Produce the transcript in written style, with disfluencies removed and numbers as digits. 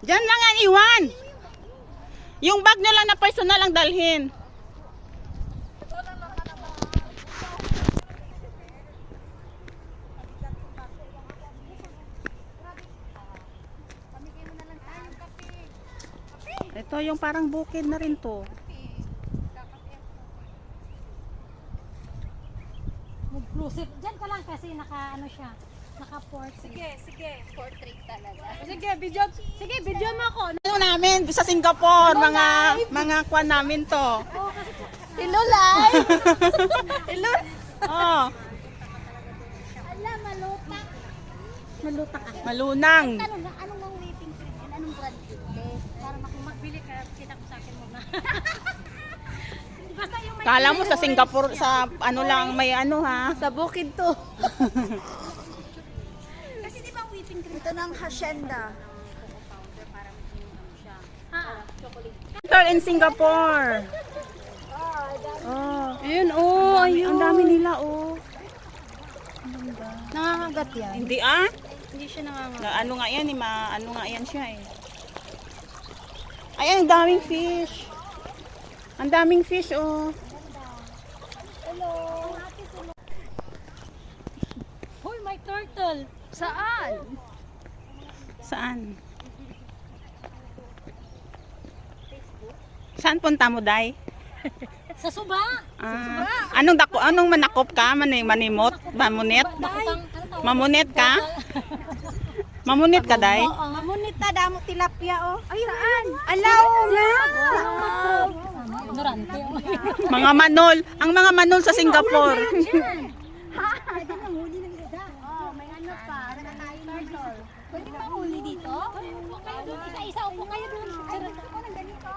Diyan lang ang iwan. Yung bag nyo lang na personal ang dalhin. Ito yung parang bukid na rin to. Mag-cruise. Diyan ka lang kasi naka-ano siya. Naka-portrait. Sige, portrait talaga. Sige, video mo ako. Ano namin sa Singapore, mga kwan namin to. Hello, live! Hello! Oh, Ala, malutak. Malutak ako. malunang. Anong mga whipping cream yan? Anong brand yun? Para magbili ka, kita ko sa akin mo na. Basta yung may... Kala mo sa Singapore, sa ano lang, may ano ha. Sa bukid to. Kasi di ba ang whipping cream? Ito ng hacienda. Ito in Singapore. Oh, Ayun, oh, ang dami nila oh. Nangangagat yan. Hindi ah? Hindi siya nangangagat. Na, ano nga yan, ano nga yan siya eh. Ay, ang daming fish. Ang daming fish oh. Hoy, may turtle. Saan? Saan? Saan punta mo, Day? Sa suba. Anong manakop ka? Manimot? Mamunit? Mamunit ka? Mamunit ka, Day? Mamunit na damo tilapia, oh. Ay, saan? Alaw na! Ignorante. Mga manol. Ang mga manol sa Singapore. Oh, may ano pa. Nakakain turtle. Pwede ba huli dito? Isa-isa upo kayo doon. Ay, gusto ko ng ganito.